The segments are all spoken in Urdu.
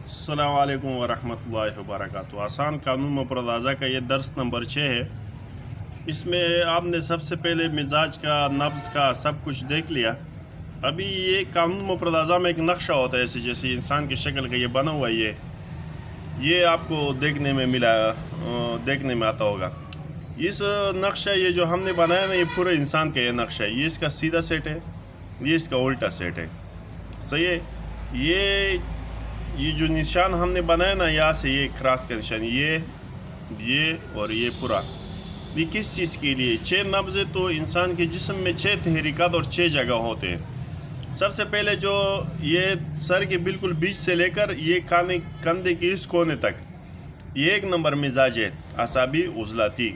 السلام علیکم ورحمۃ اللہ وبرکاتہ۔ آسان قانون مفردازہ کا یہ درس نمبر 6 ہے۔ اس میں آپ نے سب سے پہلے مزاج کا، نبض کا سب کچھ دیکھ لیا۔ ابھی یہ قانون مفردازہ میں ایک نقشہ ہوتا ہے، ایسے جیسے انسان کی شکل کا یہ بنا ہوا ہے، یہ آپ کو دیکھنے میں آتا ہوگا۔ اس نقشہ یہ جو ہم نے بنایا نا، یہ پورے انسان کا یہ نقشہ ہے۔ یہ اس کا سیدھا سیٹ ہے، یہ اس کا الٹا سیٹ ہے، صحیح ہے۔ یہ جو نشان ہم نے بنایا نا، یہاں سے یہ کراس کا نشان، یہ اور یہ پورا، یہ کس چیز کے لیے؟ 6 نبض تو انسان کے جسم میں 6 تحریکات اور 6 جگہ ہوتے ہیں۔ سب سے پہلے جو یہ سر کے بالکل بیچ سے لے کر یہ کندھے کے اس کونے تک، یہ 1 نمبر مزاج ہے، اعصابی عضلاتی۔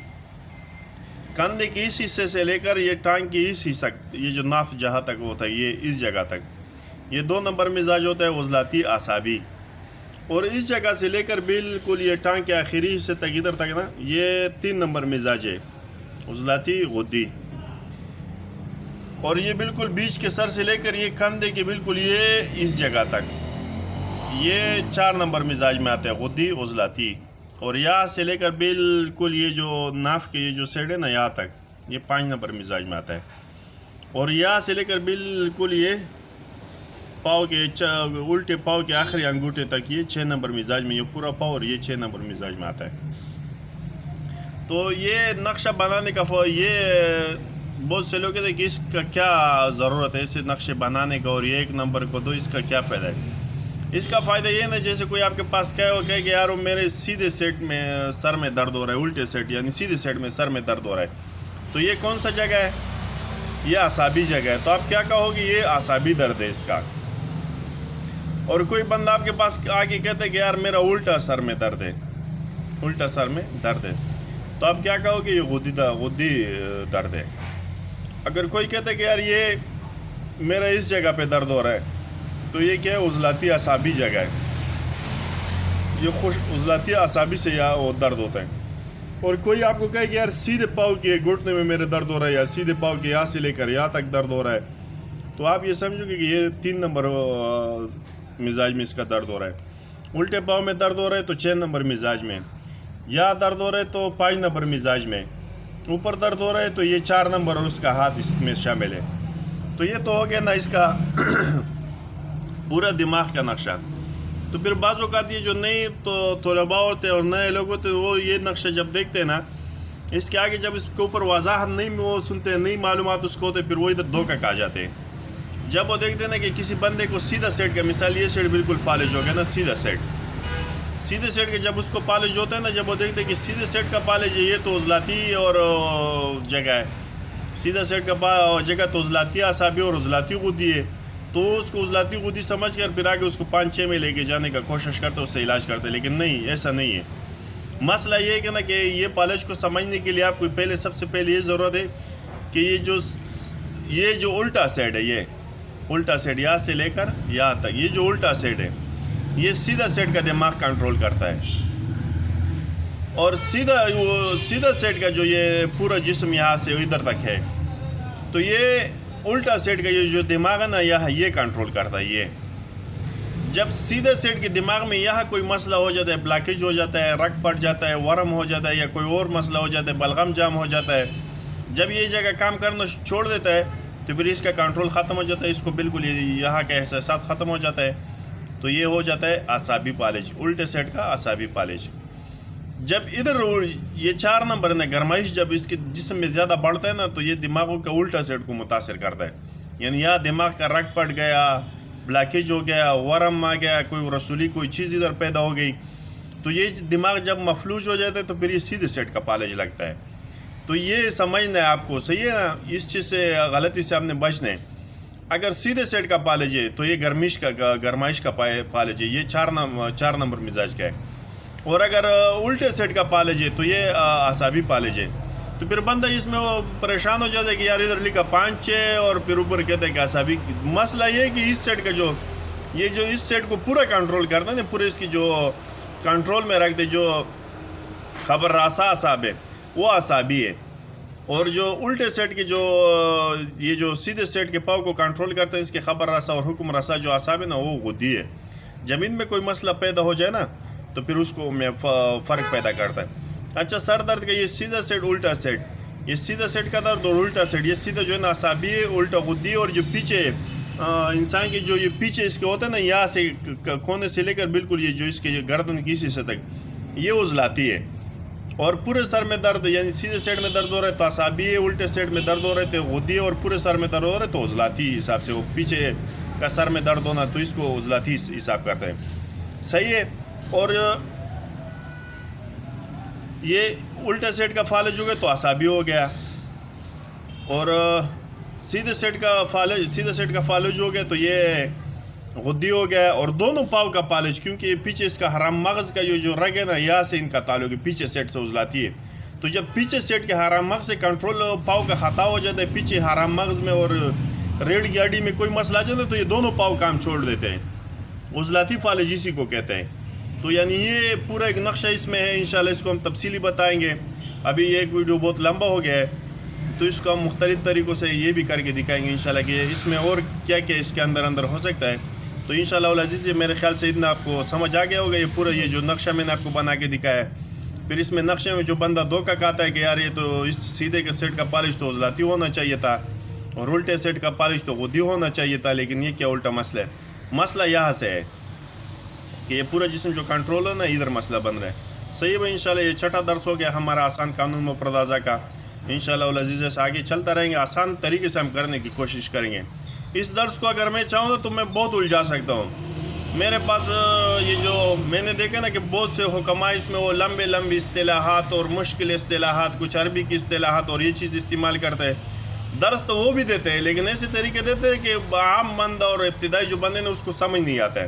کندھے کے اس حصے سے لے کر یہ ٹانگ کے اس حصہ، یہ جو ناف جہاں تک ہوتا ہے، یہ اس جگہ تک، یہ 2 نمبر مزاج ہوتا ہے، عضلاتی اعصابی۔ اور اس جگہ سے لے کر بالکل یہ ٹانگ کے آخری حصے تک، ادھر تک نا، یہ 3 نمبر مزاج ہے، عضلاتی غدی۔ اور یہ بالکل بیچ کے سر سے لے کر یہ کندھے کے بالکل یہ اس جگہ تک، یہ 4 نمبر مزاج میں آتا ہے، غدی عضلاتی۔ اور یہاں سے لے کر بالکل یہ جو ناف کے یہ جو سیڈ ہے نا، یہاں تک، یہ 5 نمبر مزاج میں آتا ہے۔ اور یہاں سے لے کر بالکل یہ پاؤں کے الٹے پاؤں کے آخری انگوٹھے تک، یہ 6 نمبر مزاج میں، یہ پورا پاؤں اور یہ 6 نمبر مزاج میں آتا ہے۔ تو یہ نقشہ بنانے کا یہ بہت سے لوگ کہتے ہیں کہ اس کا کیا ضرورت ہے، اسے نقشے بنانے کا، اور یہ 1 نمبر کو دو، اس کا کیا فائدہ ہے؟ اس کا فائدہ یہ نا، جیسے کوئی آپ کے پاس کہے کہ یار میرے سیدھے سیٹ میں سر میں درد ہو رہا ہے، الٹے سیٹ یعنی سیدھے سیٹ میں سر میں درد ہو رہا ہے، تو یہ کون سا جگہ ہے؟ یہ اعصابی جگہ ہے۔ تو آپ کیا کہو گے؟ یہ اعصابی درد ہے اس کا۔ اور کوئی بندہ آپ کے پاس آگے کہتا ہے کہ یار میرا الٹا سر میں درد ہے، الٹا سر میں درد ہے، تو آپ کیا کہو گے؟ یہ غدی درد ہے۔ اگر کوئی کہتا ہے کہ یار یہ میرا اس جگہ پہ درد ہو رہا ہے، تو یہ کیا ہے؟ عضلاتی اعصابی جگہ ہے، یہ عضلاتی اعصابی سے وہ درد ہوتا ہے۔ اور کوئی آپ کو کہے کہ یار سیدھے پاؤں کے گھٹنے میں میرے درد ہو رہا ہے، یا سیدھے پاؤں کے یہاں سے لے کر یہاں تک درد ہو رہا ہے، تو آپ یہ سمجھو گے کہ یہ 3 نمبر مزاج میں اس کا درد ہو رہا ہے۔ الٹے پاؤں میں درد ہو رہا ہے تو 6 نمبر مزاج میں، یا درد ہو رہا ہے تو 5 نمبر مزاج میں، اوپر درد ہو رہا ہے تو یہ 4 نمبر اور اس کا ہاتھ اس میں شامل ہے۔ تو یہ تو ہو گیا نا اس کا پورا دماغ کا نقشہ۔ تو پھر بعض اوقات یہ جو نئے تو طلباء ہوتے ہیں اور نئے لوگ ہوتے ہیں، وہ یہ نقشہ جب دیکھتے ہیں نا، اس کے آگے جب اس کے اوپر وضاحت نہیں وہ سنتے ہیں، نئی معلومات اس کو ہوتے، پھر وہ ادھر دھوکہ کھا جاتے ہیں۔ جب وہ دیکھتے ہیں نا کہ کسی بندے کو سیدھا سیٹ کا، مثال یہ سیٹ بالکل فالج ہو گیا نا، سیدھے سیٹ کے جب اس کو پالج ہوتا ہے نا، جب وہ دیکھتے ہیں کہ سیدھے سیٹ کا پالج ہے، یہ تو عضلاتی اور جگہ ہے، سیدھا سیٹ کا جگہ تو عضلاتی اعصابی اور عضلاتی غدی ہے، تو اس کو عضلاتی غدی سمجھ کر پھر آگے اس کو 5-6 میں لے کے جانے کا کوشش کرتے، اس سے علاج کرتے، لیکن نہیں، ایسا نہیں ہے۔ مسئلہ یہ ہے کہ نا، کہ یہ پالج کو سمجھنے کے لیے آپ کو سب سے پہلے یہ ضرورت ہے کہ یہ جو الٹا سیٹ ہے، یہ الٹا سیٹ یہاں سے لے کر یہاں تک، یہ جو الٹا سیٹ ہے، یہ سیدھا سیٹ کا دماغ کنٹرول کرتا ہے۔ اور سیدھا سیٹ کا جو یہ پورا جسم یہاں سے ادھر تک ہے، تو یہ الٹا سیٹ کا یہ جو دماغ ہے نا، یہ کنٹرول کرتا ہے۔ یہ جب سیدھے سیٹ کے دماغ میں یہاں کوئی مسئلہ ہو جاتا ہے، بلاکیج ہو جاتا ہے، رگ پڑ جاتا ہے، ورم ہو جاتا ہے، یا کوئی اور مسئلہ ہو جاتا ہے، بلغم جام ہو جاتا ہے، جب یہ جگہ کام کرنا چھوڑ دیتا ہے تو پھر اس کا کنٹرول ختم ہو جاتا ہے، اس کو بالکل یہاں کے احساسات ختم ہو جاتا ہے، تو یہ ہو جاتا ہے اعصابی پالج، الٹے سیٹ کا اعصابی پالج۔ جب ادھر یہ 4 نمبر نے گرمائش جب اس کے جسم میں زیادہ بڑھتا ہے نا، تو یہ دماغوں کا الٹا سیٹ کو متاثر کرتا ہے، یعنی یہاں دماغ کا رگ پڑ گیا، بلاکیج ہو گیا، ورم آ گیا، کوئی رسولی کوئی چیز ادھر پیدا ہو گئی، تو یہ دماغ جب مفلوج ہو جاتا ہے تو پھر یہ سیدھے سیٹ کا پالج لگتا ہے۔ تو یہ سمجھنا ہے آپ کو، صحیح ہے نا، اس چیز سے غلطی سے آپ نے بچنا ہے۔ اگر سیدھے سیٹ کا پالج ہے تو یہ گرمائش کا پالج ہے، یہ 4 نمبر مزاج کا ہے۔ اور اگر الٹے سیٹ کا پالج ہے تو یہ اعصابی پالج ہے۔ تو پھر بندہ اس میں وہ پریشان ہو جاتا ہے کہ یار ادھر لکھا 5-6 اور پھر اوپر کہتے ہیں کہ اعصابی۔ مسئلہ یہ ہے کہ اس سیٹ کا جو اس سیٹ کو پورا کنٹرول کرتا ہے نا، پورے اس کی جو کنٹرول میں رکھتے، جو خبر رساں اعصاب ہے وہ اعصابی ہے، اور جو الٹے سیٹ کے یہ جو سیدھے سیٹ کے پاؤں کو کنٹرول کرتے ہیں، اس کے خبر رساں اور حکم رساں جو اعصاب ہے نا، وہ غدی ہے۔ زمین میں کوئی مسئلہ پیدا ہو جائے نا تو پھر اس کو میں فرق پیدا کرتا ہے. اچھا سر درد کا یہ سیدھا سیٹ الٹا سیٹ, یہ سیدھا سیٹ کا درد اور الٹا سیٹ, یہ سیدھا جو ہے نا اعصابی الٹا غدی اور جو پیچھے انسان کے جو یہ پیچھے اس کے ہوتے ہیں نا یہاں سے کونے سے لے کر بالکل یہ جو اس کے گردن کی حصے تک یہ عضلاتی ہے. اور پورے سر میں درد یعنی سیدھے سیٹ میں درد ہو رہا ہے تو اعصابی ہے, الٹے سیٹ میں درد ہو رہے تو غدی اور پورے سر میں درد ہو رہا ہے تو عضلاتی حساب سے, وہ پیچھے کا سر میں درد ہونا تو اس کو عضلاتی حساب کرتے ہیں. صحیح ہے. اور یہ الٹا سیٹ کا فالج ہو گیا تو اعصابی ہو گیا, اور سیدھے سیٹ کا فالج ہو گیا تو یہ غدی ہو گیا. اور دونوں پاؤں کا فالج, کیونکہ پیچھے اس کا حرام مغز کا جو رگ ہے نا یہاں سے ان کا تعلق ہے, پیچھے سیٹ سے عضلاتی ہے. تو جب پیچھے سیٹ کے حرام مغز سے کنٹرول پاؤں کا خطا ہو جاتا ہے پیچھے حرام مغز میں اور ریڑھ کی ہڈی میں کوئی مسئلہ آ جاتا ہے تو یہ دونوں پاؤں کام چھوڑ دیتے ہیں. عضلاتی فالج اسی کو کہتے ہیں. تو یعنی یہ پورا ایک نقشہ اس میں ہے, انشاءاللہ اس کو ہم تفصیلی بتائیں گے. ابھی یہ ایک ویڈیو بہت لمبا ہو گیا ہے تو اس کو ہم مختلف طریقوں سے یہ بھی کر کے دکھائیں گے انشاءاللہ کہ اس میں اور کیا کیا اس کے اندر ہو سکتا ہے. تو انشاءاللہ العزیز یہ میرے خیال سے اتنا آپ کو سمجھ آ گیا ہوگا. یہ پورا یہ جو نقشہ میں نے آپ کو بنا کے دکھایا ہے, پھر اس میں نقشے میں جو بندہ دھوکہ کھاتا ہے کہ یار یہ تو اس سیدھے کے سیٹ کا پالش تو عضلاتی ہونا چاہیے تھا اور الٹے سیٹ کا پالش تو غدی ہونا چاہیے تھا, لیکن یہ کیا الٹا مسئلہ ہے. مسئلہ یہاں سے ہے کہ یہ پورا جسم جو کنٹرول ہے نا ادھر مسئلہ بن رہا ہے. صحیح ہے انشاءاللہ یہ چھٹا درس ہو گیا ہمارا آسان قانون مفردازہ کا. انشاءاللہ العزیز سے آگے چلتا رہیں گے, آسان طریقے سے ہم کرنے کی کوشش کریں گے. اس درس کو اگر میں چاہوں تو میں بہت الجھا سکتا ہوں. میرے پاس یہ جو میں نے دیکھا نا کہ بہت سے حکماء اس میں وہ لمبے اصطلاحات اور مشکل اصطلاحات, کچھ عربی کی اصطلاحات اور یہ چیز استعمال کرتے ہیں. درس تو وہ بھی دیتے ہیں لیکن ایسے طریقے دیتے ہیں کہ عام بندہ اور ابتدائی جو بندے نے اس کو سمجھ نہیں آتا ہے.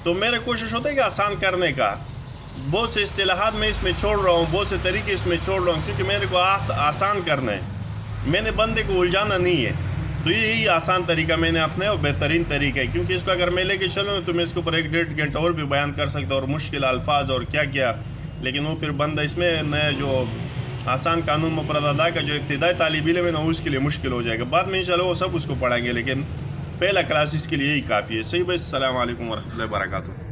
تو میرے کوشش ہوتا ہے کہ آسان کرنے کا. بہت سے اصطلاحات میں اس میں چھوڑ رہا ہوں, بہت سے طریقے اس میں چھوڑ رہا ہوں کیونکہ میرے کو آسان کرنا ہے, میں نے بندے کو الجھانا نہیں ہے. تو یہی آسان طریقہ میں نے اپنا ہے اور بہترین طریقہ ہے, کیونکہ اس کو اگر میں لے کے چلوں تو میں اس کے اوپر 1-1.5 گھنٹہ اور بھی بیان کر سکتا ہوں اور مشکل الفاظ اور کیا, لیکن وہ پھر بندہ اس میں نیا جو آسان قانون مفردات کا جو ابتدائی طالب علم ہے نا اس کے لیے مشکل ہو جائے گا. بعد میں انشاءاللہ وہ سب اس کو پڑھائیں گے, لیکن پہلا کلاس اس کے لیے یہی کافی ہے. صحیح بھائی, السلام علیکم ورحمۃ اللہ وبرکاتہ.